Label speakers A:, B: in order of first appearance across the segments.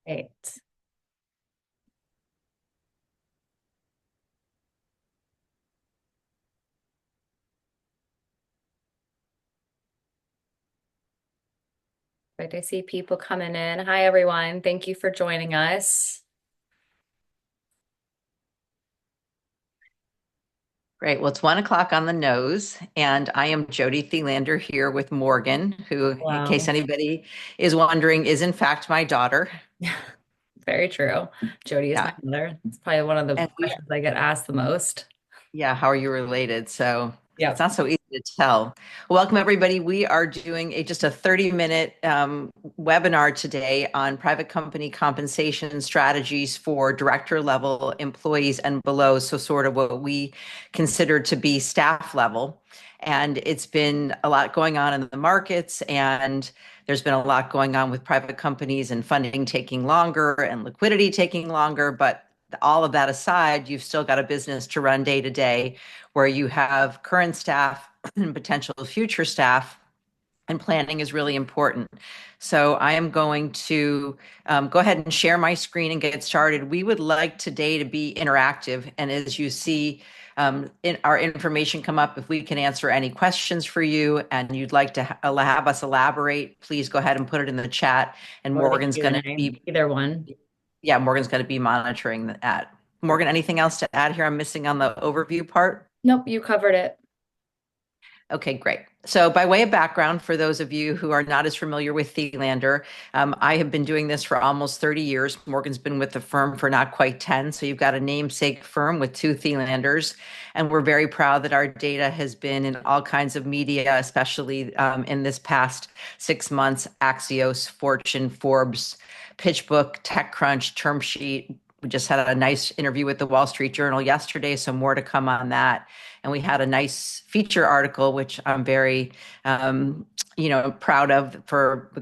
A: Right. Great. I see people coming in. Hi, everyone. Thank you for joining us.
B: Great. Well, it's 1 o'clock on the nose, and I am J.Thelander here with Morgan, who, in case
A: Wow.
B: anybody is wondering, is in fact my daughter.
A: Very true. Jody is my
B: Yeah.
A: mother. It's probably one of the
B: And we,
A: questions I get asked the most.
B: yeah, how are you related? So it's
A: Yep.
B: not so easy to tell. Welcome, everybody. We are doing just a 30-minute webinar today on private company compensation strategies for director level employees and below. So sort of what we consider to be staff level. And it's been a lot going on in the markets, and there's been a lot going on with private companies and funding taking longer and liquidity taking longer. But all of that aside, you've still got a business to run day to day where you have current staff and potential future staff, and planning is really important. So I am going to go ahead and share my screen and get started. We would like today to be interactive. And as you see in our information come up, if we can answer any questions for you and you'd like to have us elaborate, please go ahead and put it in the chat. And
A: Or the
B: Morgan's going to
A: Q&A,
B: be
A: either one.
B: yeah, Morgan's going to be monitoring that. Morgan, anything else to add here? I'm missing on the overview part.
A: Nope, you covered it.
B: Okay, great. So, by way of background, for those of you who are not as familiar with J.Thelander, I have been doing this for almost 30 years. Morgan's been with the firm for not quite 10. So, you've got a namesake firm with two J.Thelanders. And we're very proud that our data has been in all kinds of media, especially in this past 6 months: Axios, Fortune, Forbes, PitchBook, TechCrunch, Term Sheet. We just had a nice interview with the Wall Street Journal yesterday, so more to come on that. And we had a nice feature article, which I'm very, proud of.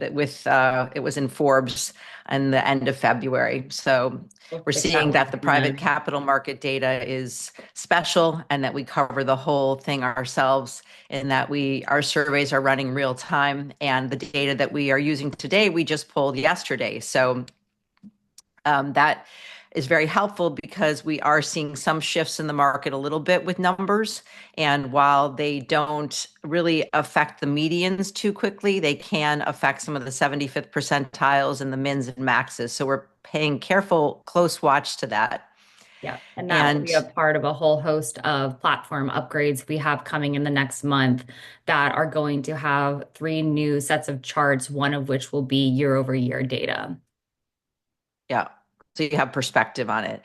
B: It was in Forbes in the end of February. So
A: We'll
B: we're
A: take that
B: seeing
A: one
B: that the
A: from
B: private
A: them.
B: capital market data is special, and that we cover the whole thing ourselves, and that our surveys are running real time, and the data that we are using today we just pulled yesterday. So that is very helpful because we are seeing some shifts in the market a little bit with numbers. And while they don't really affect the medians too quickly, they can affect some of the 75th percentiles and the mins and maxes. So we're paying careful, close watch to that.
A: Yeah, and that will be a
B: And
A: part of a whole host of platform upgrades we have coming in the next month that are going to have three new sets of charts, one of which will be year over year data.
B: yeah, so you have perspective on it.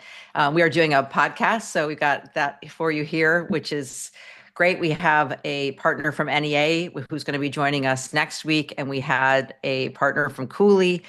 B: We are doing a podcast, so we've got that for you here, which is great. We have a partner from NEA who's going to be joining us next week, and we had a partner from Cooley.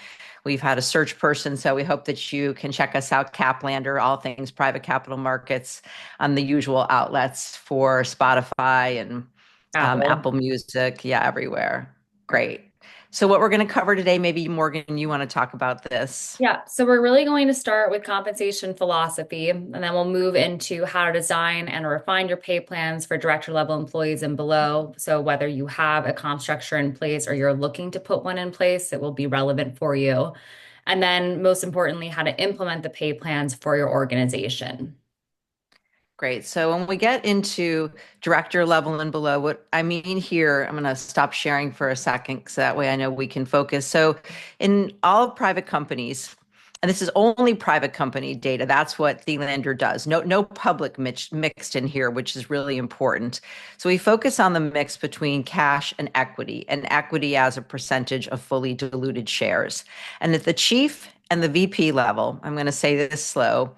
B: We've had a search person, so we hope that you can check us out, Caplander, all things private capital markets, on the usual outlets for Spotify and
A: Apple.
B: Apple Music, yeah, everywhere. Great. So what we're going to cover today, maybe Morgan, you want to talk about this?
A: Yeah, so we're really going to start with compensation philosophy, and then we'll move into how to design and refine your pay plans for director level employees and below. So whether you have a comp structure in place or you're looking to put one in place, it will be relevant for you. And then most importantly, how to implement the pay plans for your organization.
B: Great. So when we get into director level and below, what I mean here, I'm going to stop sharing for a second so that way I know we can focus. So in all private companies, and this is only private company data, that's what Thelander does. No public mixed in here, which is really important. So we focus on the mix between cash and equity as a percentage of fully diluted shares. And at the chief and the VP level, I'm going to say this slow,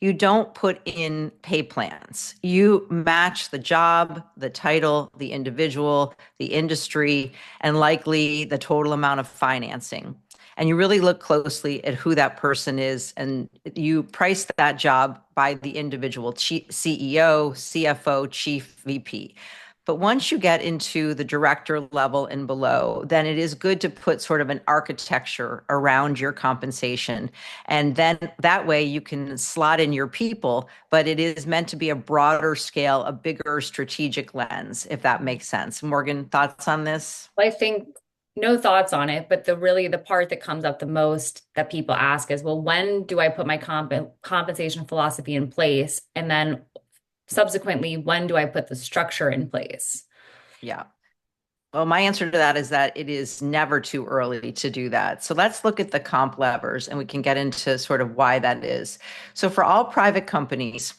B: you don't put in pay plans. You match the job, the title, the individual, the industry, and likely the total amount of financing. And you really look closely at who that person is, and you price that job by the individual CEO, CFO, chief VP. But once you get into the director level and below, then it is good to put sort of an architecture around your compensation. And then that way you can slot in your people, but it is meant to be a broader scale, a bigger strategic lens, if that makes sense. Morgan, thoughts on this?
A: I think no thoughts on it, but the part that comes up the most that people ask is, well, when do I put my compensation philosophy in place? And then subsequently, when do I put the structure in place?
B: Yeah. Well, my answer to that is that it is never too early to do that. So let's look at the comp levers and we can get into sort of why that is. So for all private companies,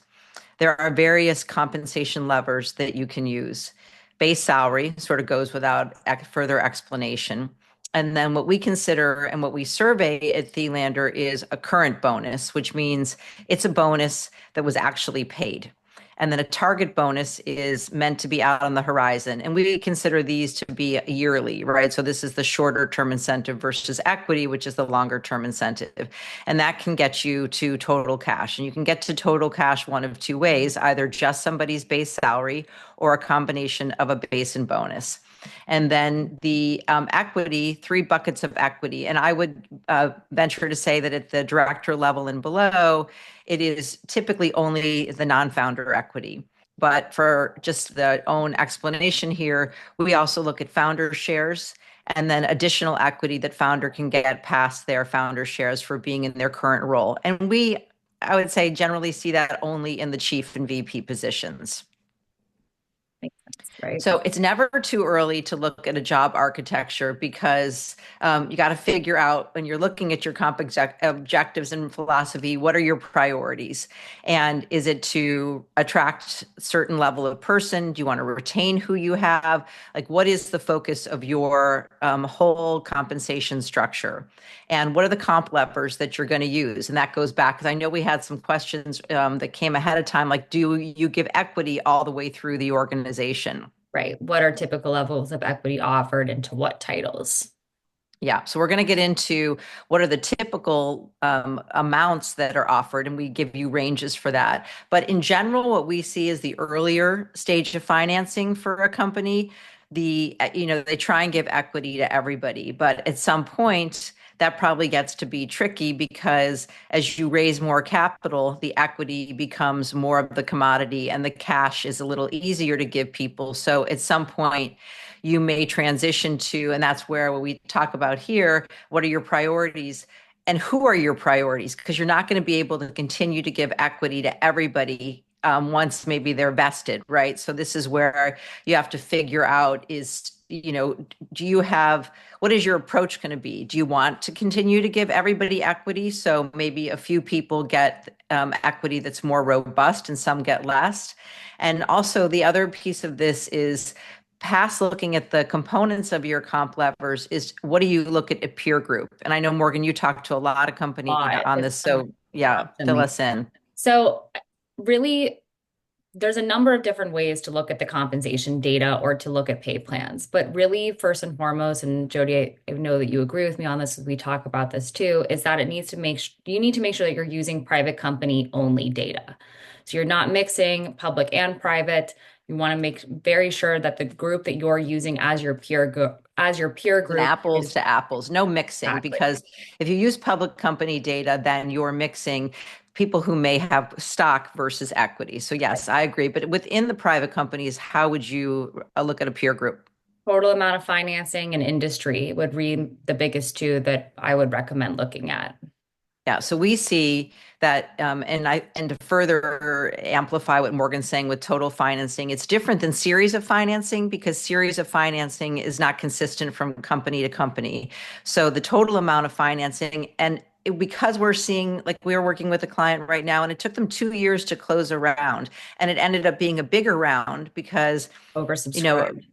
B: there are various compensation levers that you can use. Base salary sort of goes without further explanation. And then what we consider and what we survey at Thelander is a current bonus, which means it's a bonus that was actually paid. And then a target bonus is meant to be out on the horizon. And we consider these to be yearly, right? So this is the shorter term incentive versus equity, which is the longer term incentive. And that can get you to total cash. And you can get to total cash one of two ways, either just somebody's base salary or a combination of a base and bonus. And then the equity, three buckets of equity. And I would venture to say that at the director level and below, it is typically only the non-founder equity. But for just the own explanation here, we also look at founder shares and then additional equity that founder can get past their founder shares for being in their current role. And we, I would say, generally see that only in the chief and VP positions.
A: Makes sense, right?
B: So it's never too early to look at a job architecture because you got to figure out when you're looking at your objectives and philosophy, what are your priorities? And is it to attract a certain level of person? Do you want to retain who you have? Like, what is the focus of your whole compensation structure? And what are the comp levers that you're going to use? And that goes back because I know we had some questions that came ahead of time, like, do you give equity all the way through the organization?
A: Right. What are typical levels of equity offered and to what titles?
B: Yeah, so we're going to get into what are the typical amounts that are offered, and we give you ranges for that. But in general, what we see is the earlier stage of financing for a company, they try and give equity to everybody, but at some point, that probably gets to be tricky because as you raise more capital, the equity becomes more of the commodity, and the cash is a little easier to give people. So at some point, you may transition to, and that's where we talk about here, what are your priorities and who are your priorities? Because you're not going to be able to continue to give equity to everybody once maybe they're vested, right? So this is where you have to figure out is, do you have, what is your approach going to be? Do you want to continue to give everybody equity? So maybe a few people get equity that's more robust and some get less. And also the other piece of this is past looking at the components of your comp levers is what do you look at a peer group? And I know, Morgan, you talk to a lot of company on
A: It's
B: this. So yeah, fill
A: constantly.
B: us in.
A: So really, there's a number of different ways to look at the compensation data or to look at pay plans. But really, first and foremost, and Jody, I know that you agree with me on this as we talk about this too, is that you need to make sure that you're using private company only data. So you're not mixing public and private. You want to make very sure that the group that you're using as your peer
B: And
A: group
B: apples
A: is
B: to apples, no mixing,
A: exactly.
B: because if you use public company data, then you're mixing people who may have stock versus equity. So yes, I agree. But within the private companies, how would you look at a peer group?
A: Total amount of financing and industry would be the biggest two that I would recommend looking at.
B: Yeah, so we see that, and to further amplify what Morgan's saying with total financing, it's different than series of financing because series of financing is not consistent from company to company. So the total amount of financing, and because we're seeing, like we're working with a client right now, and it took them 2 years to close a round, and it ended up being a bigger round because you know
A: Oversubscribed.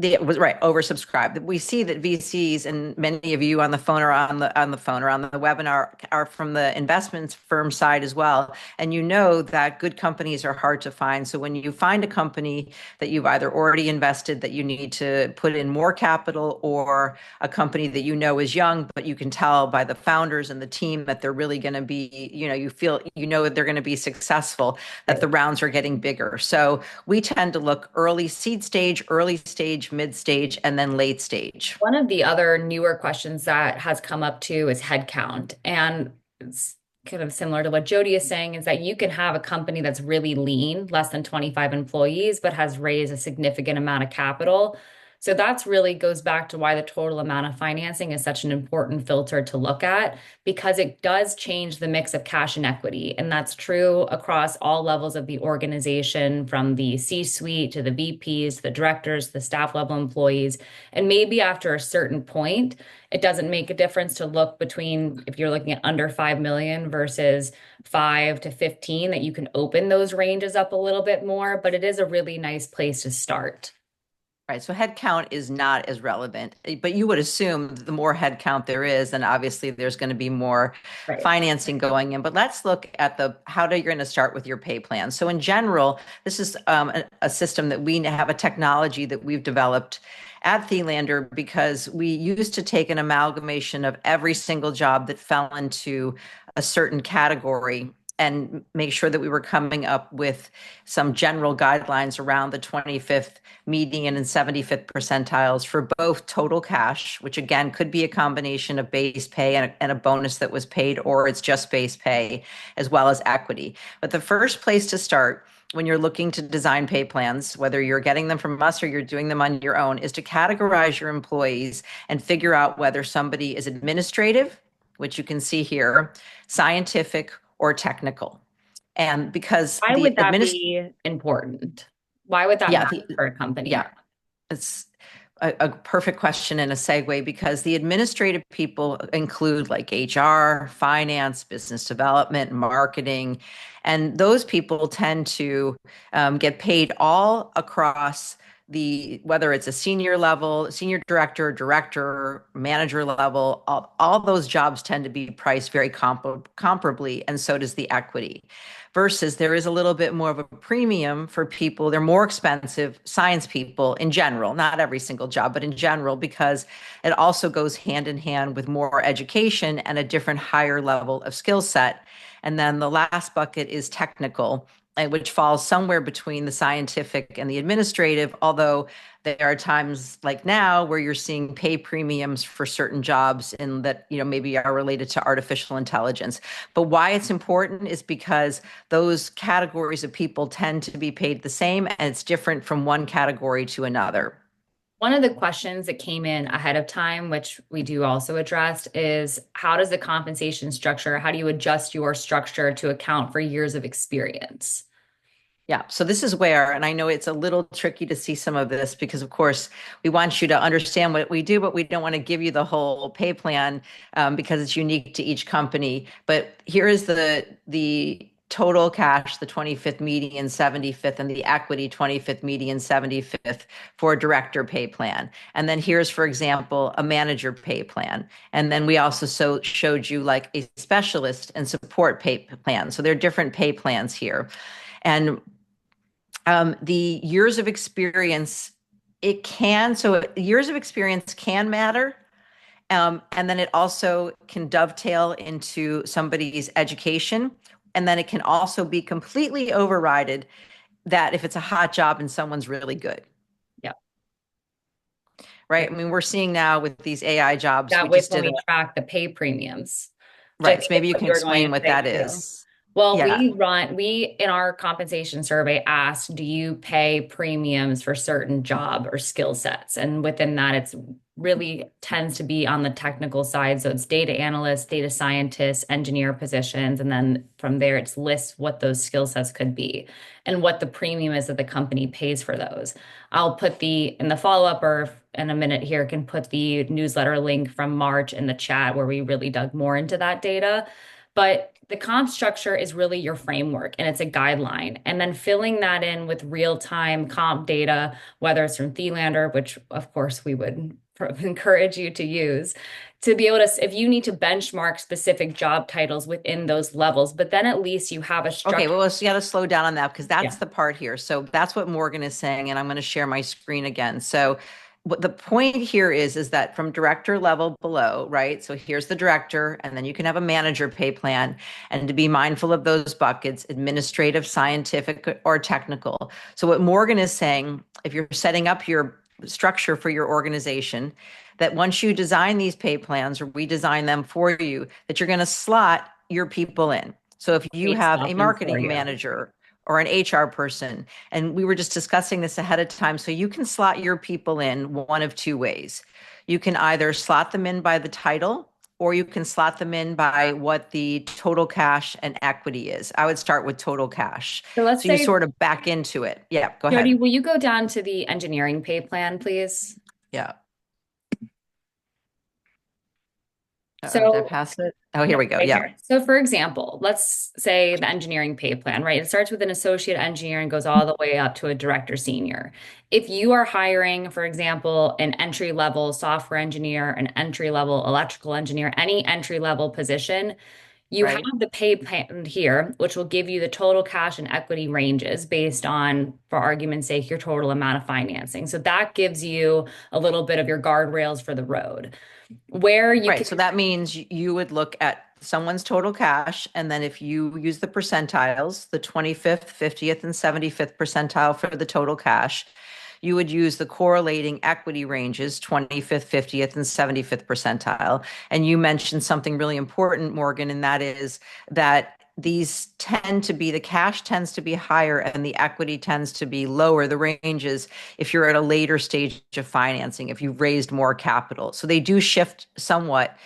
B: it was right oversubscribed. We see that VCs and many of you on the phone or on the phone or on the webinar are from the investments firm side as well. And you know that good companies are hard to find. So when you find a company that you've either already invested that you need to put in more capital, or a company that you know is young, but you can tell by the founders and the team that they're really going to be, you feel that they're going to be successful, that
A: Right.
B: the rounds are getting bigger. So we tend to look early seed stage, early stage, mid stage, and then late stage.
A: One of the other newer questions that has come up too is headcount. And it's kind of similar to what Jody is saying, is that you can have a company that's really lean, less than 25 employees, but has raised a significant amount of capital. So that's really goes back to why the total amount of financing is such an important filter to look at because it does change the mix of cash and equity. And that's true across all levels of the organization, from the C-suite to the VPs, the directors, the staff level employees. And maybe after a certain point, it doesn't make a difference to look between if you're looking at under 5 million versus 5 to 15, that you can open those ranges up a little bit more, but it is a really nice place to start.
B: Right. So headcount is not as relevant, but you would assume the more headcount there is, then obviously there's going to be more
A: Right.
B: financing going in. But let's look at the how you're going to start with your pay plan. So in general, this is a system that we have, a technology that we've developed at Thelander because we used to take an amalgamation of every single job that fell into a certain category and make sure that we were coming up with some general guidelines around the 25th median and 75th percentiles for both total cash, which again could be a combination of base pay and a bonus that was paid, or it's just base pay, as well as equity. But the first place to start when you're looking to design pay plans, whether you're getting them from us or you're doing them on your own, is to categorize your employees and figure out whether somebody is administrative, which you can see here, scientific, or technical. And because
A: Why
B: the
A: would that be important? Why would that
B: yeah,
A: matter for a company?
B: yeah, it's a perfect question and a segue because the administrative people include like HR, finance, business development, marketing, and those people tend to get paid all across whether it's a senior level, senior director, director, manager level, all those jobs tend to be priced very comparably, and so does the equity. Versus there is a little bit more of a premium for people. They're more expensive science people in general, not every single job, but in general, because it also goes hand in hand with more education and a different higher level of skill set. And then the last bucket is technical, which falls somewhere between the scientific and the administrative, although there are times like now where you're seeing pay premiums for certain jobs in that, maybe are related to artificial intelligence. But why it's important is because those categories of people tend to be paid the same, and it's different from one category to another.
A: One of the questions that came in ahead of time, which we do also address, is how does the compensation structure, how do you adjust your structure to account for years of experience?
B: Yeah, so this is where, and I know it's a little tricky to see some of this because, of course, we want you to understand what we do, but we don't want to give you the whole pay plan because it's unique to each company. But here is the total cash, the 25th median, 75th, and the equity 25th median, 75th for a director pay plan. And then here's, for example, a manager pay plan. And then we also showed you like a specialist and support pay plan. So there are different pay plans here. And the years of experience, years of experience can matter. And then it also can dovetail into somebody's education. And then it can also be completely overridden that if it's a hot job and someone's really good,
A: Yeah.
B: right? I mean, we're seeing now with these AI jobs, we
A: That with
B: just
A: when
B: did
A: we track the pay premiums, which I
B: right.
A: think
B: So
A: is
B: maybe you
A: what
B: can
A: you were going
B: explain
A: to
B: what
A: say
B: that
A: too.
B: is.
A: Well,
B: Yeah.
A: we in our compensation survey asked, do you pay premiums for certain job or skill sets? And within that, it's really tends to be on the technical side. So it's data analysts, data scientists, engineer positions. And then from there, it's lists what those skill sets could be and what the premium is that the company pays for those. I'll put in the follow-up or in a minute here, can put the newsletter link from March in the chat where we really dug more into that data. But the comp structure is really your framework and it's a guideline. And then filling that in with real-time comp data, whether it's from Thelander, which of course we would encourage you to use, to be able to, if you need to benchmark specific job titles within those levels, but then at least you have a
B: Okay,
A: structure.
B: well, we got to slow down on that because that's
A: Yeah.
B: the part here. So that's what Morgan is saying, and I'm going to share my screen again. So what the point here is that from director level below, right? So here's the director, and then you can have a manager pay plan, and to be mindful of those buckets, administrative, scientific, or technical. So what Morgan is saying, if you're setting up your structure for your organization, that once you design these pay plans or we design them for you, that you're going to slot your people in. So if you
A: We
B: have
A: slot
B: a
A: them for
B: marketing
A: you.
B: manager or an HR person. And we were just discussing this ahead of time. So you can slot your people in one of two ways. You can either slot them in by the title, or you can slot them in by what the total cash and equity is. I would start with total cash.
A: So let's
B: So you
A: say,
B: sort of back into it. Yeah, go
A: Jody,
B: ahead.
A: will you go down to the engineering pay plan, please?
B: Yeah. Uh-oh, did I
A: So
B: pass it? Oh, here
A: yeah,
B: we go.
A: right
B: Yeah.
A: here. So for example, let's say the engineering pay plan, right? It starts with an associate engineer and goes all the way up to a director senior. If you are hiring, for example, an entry level software engineer, an entry level electrical engineer, any entry level position, you have
B: Right.
A: the pay plan here, which will give you the total cash and equity ranges based on, for argument's sake, your total amount of financing. So that gives you a little bit of your guardrails for the road. Where you
B: Right.
A: can
B: So that means you would look at someone's total cash. And then if you use the percentiles, the 25th, 50th, and 75th percentile for the total cash, you would use the correlating equity ranges, 25th, 50th, and 75th percentile. And you mentioned something really important, Morgan, and that is that these tend to be the cash tends to be higher and the equity tends to be lower, the ranges, if you're at a later stage of financing, if you've raised more capital. So they do shift somewhat,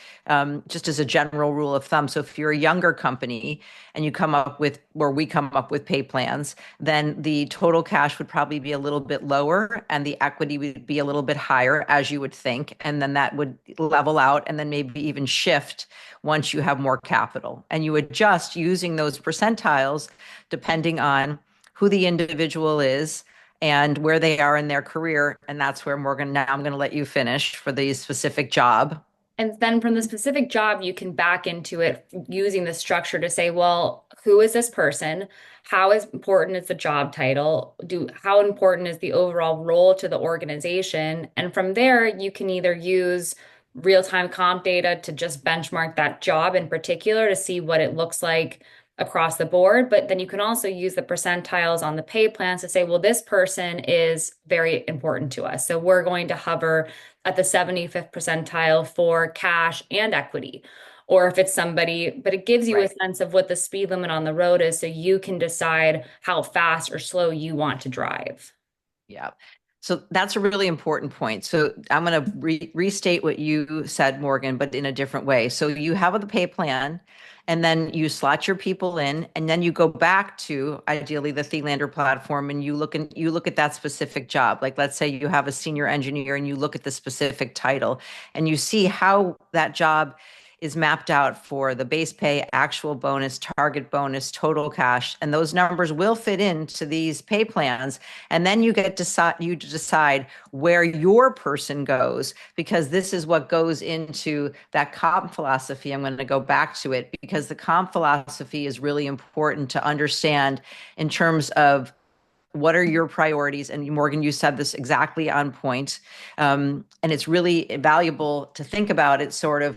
B: just as a general rule of thumb. So if you're a younger company and you come up with, or we come up with pay plans, then the total cash would probably be a little bit lower and the equity would be a little bit higher, as you would think. And then that would level out and then maybe even shift once you have more capital. And you adjust using those percentiles depending on who the individual is and where they are in their career. And that's where, Morgan, now I'm going to let you finish for the specific job.
A: And then from the specific job, you can back into it using the structure to say, well, who is this person? How is important is the job title? How important is the overall role to the organization? And from there, you can either use real-time comp data to just benchmark that job in particular to see what it looks like across the board. But then you can also use the percentiles on the pay plans to say, well, this person is very important to us. So we're going to hover at the 75th percentile for cash and equity. Or if it's somebody, but it gives you a
B: Right.
A: sense of what the speed limit on the road is so you can decide how fast or slow you want to drive.
B: Yeah. So that's a really important point. So I'm going to restate what you said, Morgan, but in a different way. So you have the pay plan, and then you slot your people in, and then you go back to ideally the J.Thelander platform, and you look at that specific job. Like let's say you have a senior engineer, and you look at the specific title, and you see how that job is mapped out for the base pay, actual bonus, target bonus, total cash, and those numbers will fit into these pay plans. And then you decide where your person goes, because this is what goes into that comp philosophy. I'm going to go back to it because the comp philosophy is really important to understand in terms of what are your priorities? And Morgan, you said this exactly on point. And it's really valuable to think about it sort of,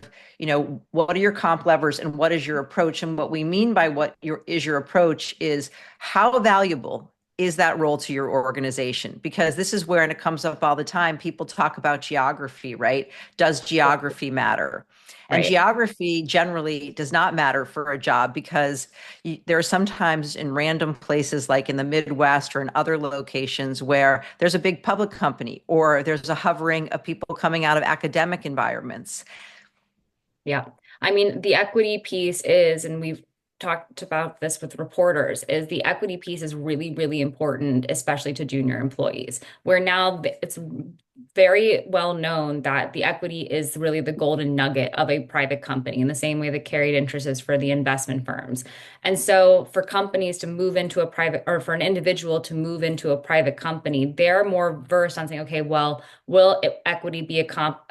B: what are your comp levers and what is your approach? And what we mean by your approach is how valuable is that role to your organization? Because this is where, and it comes up all the time, people talk about geography, right? Does geography matter? And
A: Right.
B: geography generally does not matter for a job because there are sometimes in random places like in the Midwest or in other locations where there's a big public company or there's a hovering of people coming out of academic environments.
A: Yeah. I mean, the equity piece is, and we've talked about this with reporters, is the equity piece is really, really important, especially to junior employees, where now it's very well known that the equity is really the golden nugget of a private company in the same way that carried interest is for the investment firms. And so for companies to move into a private, or for an individual to move into a private company, they're more versed on saying, okay, well, will equity be a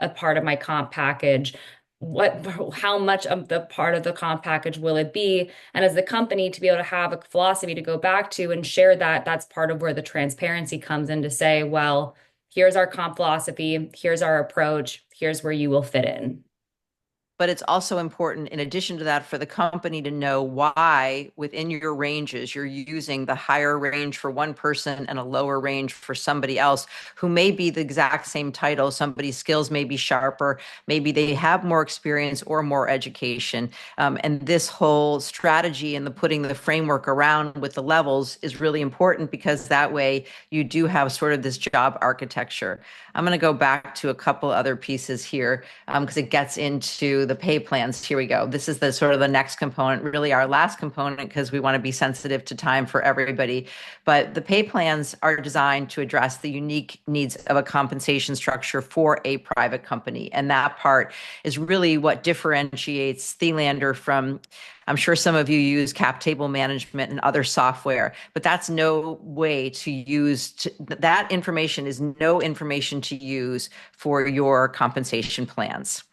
A: part of my comp package? How much of the part of the comp package will it be? And as the company to be able to have a philosophy to go back to and share that, that's part of where the transparency comes in to say, well, here's our comp philosophy, here's our approach, here's where you will fit in.
B: but it's also important, in addition to that, for the company to know why within your ranges you're using the higher range for one person and a lower range for somebody else who may be the exact same title. Somebody's skills may be sharper, maybe they have more experience or more education. And this whole strategy and the putting the framework around with the levels is really important because that way you do have sort of this job architecture. I'm going to go back to a couple other pieces here because it gets into the pay plans. Here we go. This is the sort of the next component, really our last component, because we want to be sensitive to time for everybody. But the pay plans are designed to address the unique needs of a compensation structure for a private company. And that part is really what differentiates Thelander from, I'm sure some of you use cap table management and other software, but that's no way to use that information is no information to use for your compensation plans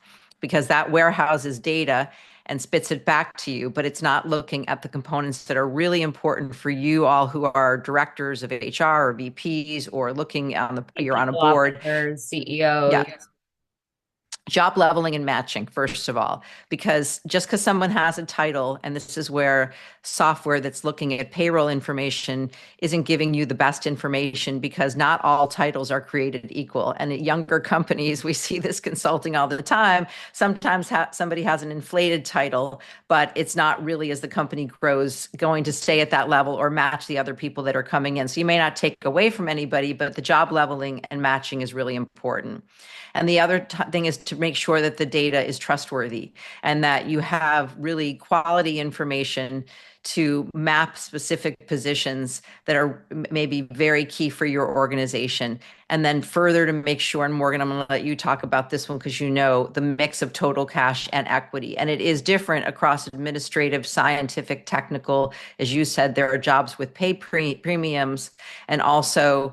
B: because that warehouses data and spits it back to you, but it's not looking at the components that are really important for you all who are directors of HR or VPs or looking on you're on a
A: People
B: board.
A: officers, CEOs.
B: Yeah, job leveling and matching, first of all, because just because someone has a title, and this is where software that's looking at payroll information isn't giving you the best information because not all titles are created equal. And at younger companies, we see this consulting all the time. Sometimes somebody has an inflated title, but it's not really, as the company grows, going to stay at that level or match the other people that are coming in. So you may not take away from anybody, but the job leveling and matching is really important. And the other thing is to make sure that the data is trustworthy and that you have really quality information to map specific positions that are maybe very key for your organization. And then further to make sure, and Morgan, I'm going to let you talk about this one because you know the mix of total cash and equity. And it is different across administrative, scientific, technical. As you said, there are jobs with pay premiums. And also,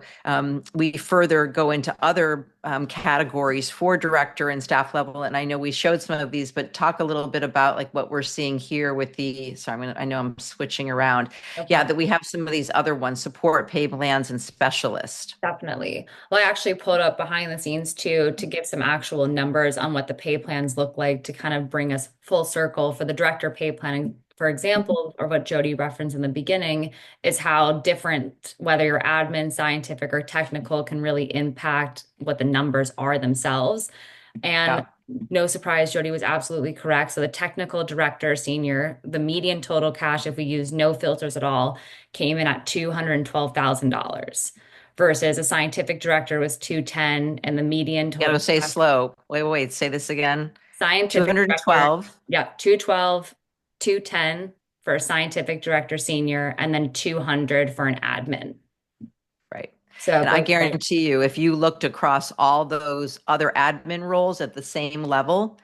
B: we further go into other categories for director and staff level. And I know we showed some of these, but talk a little bit about like what we're seeing here with the, sorry, I know I'm switching around.
A: No
B: Yeah,
A: problem.
B: that we have some of these other ones, support, pay plans, and specialist.
A: Definitely. Well, I actually pulled up behind the scenes too to give some actual numbers on what the pay plans look like to kind of bring us full circle for the director pay planning. For example, or what Jody referenced in the beginning, is how different, whether you're admin, scientific, or technical, can really impact what the numbers are themselves. And
B: Yeah.
A: no surprise, Jody was absolutely correct. So the technical director senior, the median total cash, if we use no filters at all, came in at $212,000 versus a scientific director was 210 and the median
B: You gotta
A: total
B: say
A: cash,
B: slow. Wait, say this again.
A: scientific director,
B: 212.
A: yeah, 212, 210 for a scientific director senior, and then 200 for an admin.
B: Right.
A: So
B: And I
A: go ahead.
B: guarantee you, if you looked across all those other admin roles at the same level,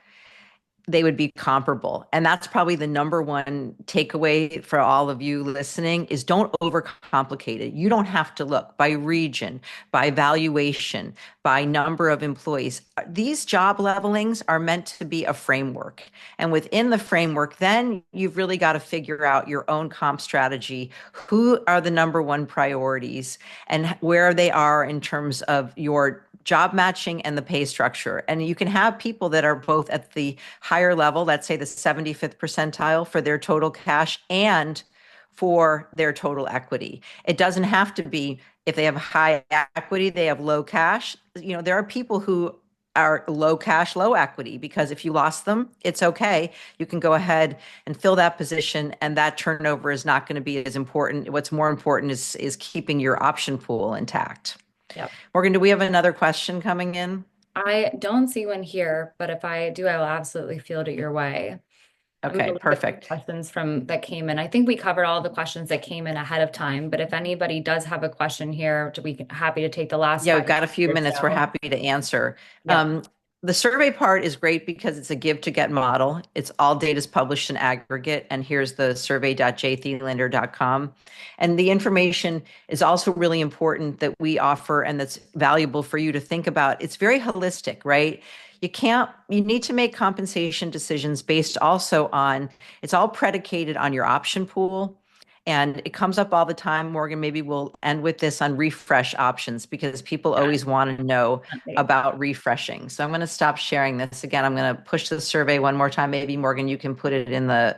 B: they would be comparable. And that's probably the number one takeaway for all of you listening is don't overcomplicate it. You don't have to look by region, by valuation, by number of employees. These job levelings are meant to be a framework. And within the framework, then you've really got to figure out your own comp strategy. Who are the number one priorities and where they are in terms of your job matching and the pay structure. And you can have people that are both at the higher level, let's say the 75th percentile for their total cash and for their total equity. It doesn't have to be if they have high equity, they have low cash. You know, there are people who are low cash, low equity, because if you lost them, it's okay. You can go ahead and fill that position, and that turnover is not going to be as important. What's more important is keeping your option pool intact.
A: Yep.
B: Morgan, do we have another question coming in?
A: I don't see one here, but if I do, I will absolutely field it your way. I'm going to
B: Okay,
A: look at the
B: perfect.
A: questions from that came in. I think we covered all the questions that came in ahead of time, but if anybody does have a question here, to be happy to take the last
B: Yeah,
A: five
B: we've got a
A: minutes
B: few
A: or
B: minutes. We're
A: so.
B: happy to answer.
A: Yep.
B: The survey part is great because it's a give to get model. It's all data is published in aggregate. And here's the survey.jthelander.com. And the information is also really important that we offer and that's valuable for you to think about. It's very holistic, right? You need to make compensation decisions based also on, it's all predicated on your option pool And it comes up all the time. Morgan, maybe we'll end with this on refresh options because people
A: Yeah,
B: always want to know
A: definitely.
B: about refreshing. So I'm going to stop sharing this again. I'm going to push the survey one more time. Maybe Morgan, you can put it in the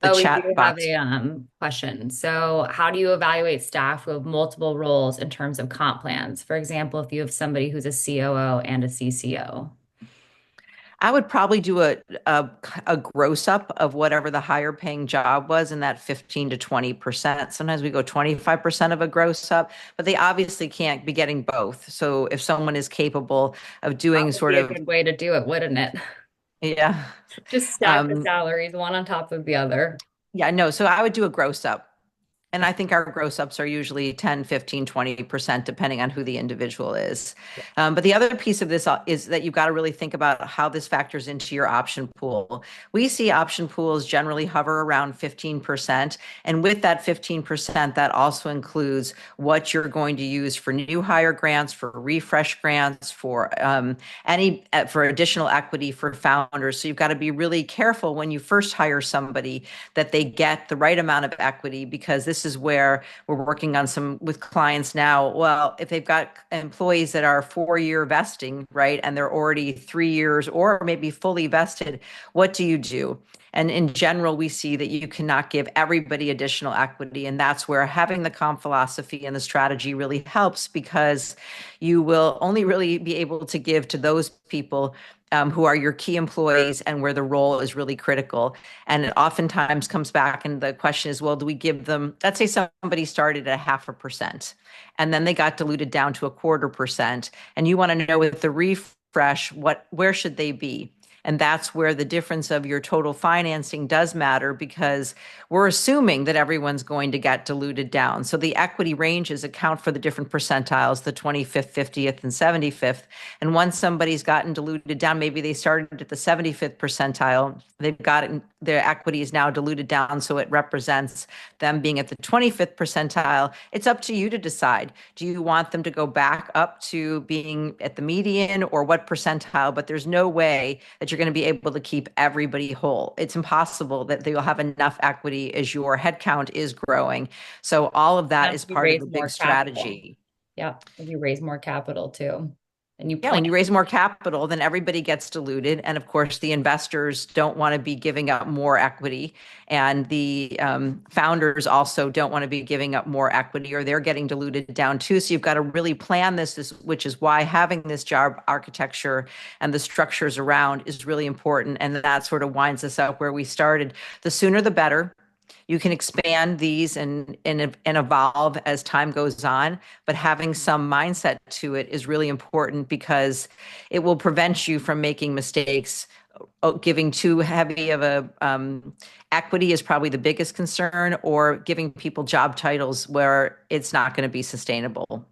A: Oh, we do
B: chat
A: have
B: box.
A: a question. So, how do you evaluate staff who have multiple roles in terms of comp plans? For example, if you have somebody who's a COO and a CCO.
B: I would probably do a gross up of whatever the higher paying job was in that 15 to 20%. Sometimes we go 25% of a gross up, but they obviously can't be getting both. So if someone is capable of
A: That
B: doing
A: would
B: sort
A: be a
B: of,
A: good way to do it, wouldn't it?
B: yeah,
A: Just stack the
B: um,
A: salaries one on top of the other.
B: yeah, no. So I would do a gross up. And I think our gross ups are usually 10, 15, 20%, depending on who the individual is. But the other piece of this is that you've got to really think about how this factors into your option pool. We see option pools generally hover around 15%. And with that 15%, that also includes what you're going to use for new hire grants, for refresh grants, for additional equity for founders. So you've got to be really careful when you first hire somebody that they get the right amount of equity because this is where we're working on some with clients now. Well, if they've got employees that are 4-year vesting, right, and they're already 3 years or maybe fully vested, what do you do? And in general, we see that you cannot give everybody additional equity. And that's where having the comp philosophy and the strategy really helps because you will only really be able to give to those people who are your key employees and where the role is really critical. And it oftentimes comes back, and the question is, well, do we give them, let's say somebody started at 0.5%, and then they got diluted down to 0.25%, and you want to know with the refresh, where should they be? And that's where the difference of your total financing does matter because we're assuming that everyone's going to get diluted down. So the equity ranges account for the different percentiles, the 25th, 50th, and 75th. And once somebody's gotten diluted down, maybe they started at the 75th percentile, they've gotten their equity is now diluted down. So it represents them being at the 25th percentile. It's up to you to decide. Do you want them to go back up to being at the median or what percentile? But there's no way that you're going to be able to keep everybody whole. It's impossible that they'll have enough equity as your headcount is growing. So all of that
A: That's
B: is
A: if you
B: part of
A: raise
B: the
A: more
B: big
A: capital.
B: strategy.
A: Yeah, if you raise more capital too, and you
B: Yeah,
A: plan.
B: when you raise more capital, then everybody gets diluted. And of course, the investors don't want to be giving up more equity. And the founders also don't want to be giving up more equity or they're getting diluted down too. So you've got to really plan this, which is why having this job architecture and the structures around is really important. And that sort of winds us up where we started. The sooner the better. You can expand these and evolve as time goes on, but having some mindset to it is really important because it will prevent you from making mistakes. Giving too heavy of a equity is probably the biggest concern, or giving people job titles where it's not going to be sustainable.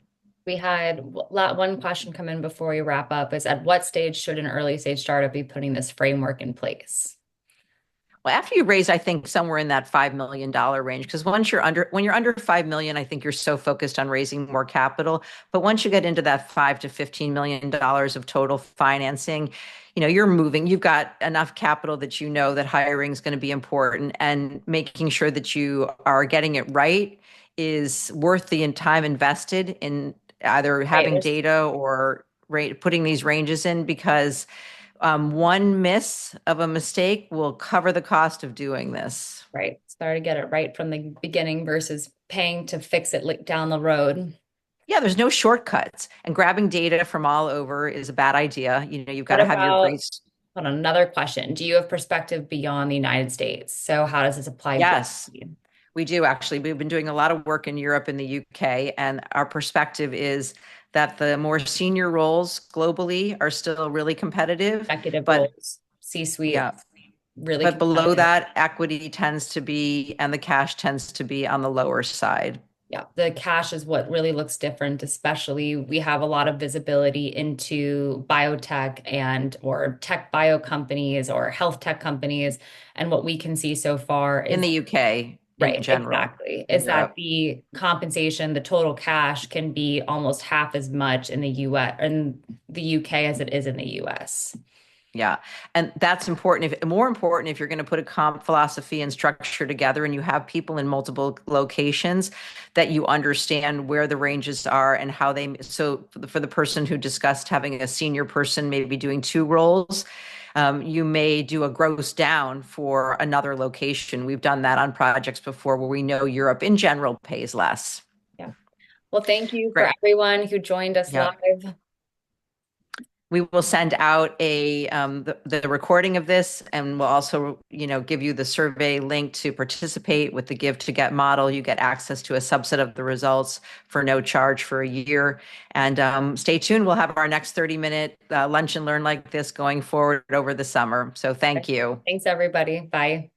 A: We had one question come in before we wrap up is at what stage should an early stage startup be putting this framework in place?
B: Well, after you raise, I think somewhere in that $5 million range, because when you're under 5 million, I think you're so focused on raising more capital. But once you get into that $5 to $15 million of total financing, you're moving. You've got enough capital that you know that hiring is going to be important, and making sure that you are getting it right is worth the time invested in either
A: Right,
B: having data or putting these ranges in because one miss of a mistake will cover the cost of doing this.
A: right. It's better to get it right from the beginning versus paying to fix it down the road.
B: Yeah, there's no shortcuts, and grabbing data from all over is a bad idea. You've got
A: What
B: to have your
A: about,
B: great.
A: hold on, another question. Do you have perspective beyond the United States? So how does this apply
B: Yes,
A: globally?
B: we do actually. We've been doing a lot of work in Europe and the UK, and our perspective is that the more senior roles globally are still really competitive,
A: Executive
B: but
A: roles, C-suite,
B: yeah,
A: really
B: but below
A: competitive.
B: that, equity tends to be, and the cash tends to be on the lower side.
A: Yeah, the cash is what really looks different, especially we have a lot of visibility into biotech and or tech bio companies or health tech companies. And what we can see so far
B: In
A: is
B: the UK in
A: right,
B: general,
A: exactly,
B: in
A: is that
B: Europe.
A: the compensation, the total cash can be almost half as much in the US in the UK as it is in the US.
B: Yeah. And that's important. If more important, if you're going to put a comp philosophy and structure together and you have people in multiple locations, that you understand where the ranges are and how they, so for the person who discussed having a senior person maybe doing two roles, you may do a gross down for another location. We've done that on projects before where we know Europe in general pays less.
A: Yeah. Well, thank you for
B: Great.
A: everyone who joined us
B: Yeah.
A: live.
B: We will send out the recording of this, and we'll also, give you the survey link to participate with the Give to Get model. You get access to a subset of the results for no charge for a year. And stay tuned. We'll have our next 30-minute lunch and learn like this going forward over the summer. So thank you.
A: Thanks, everybody. Bye.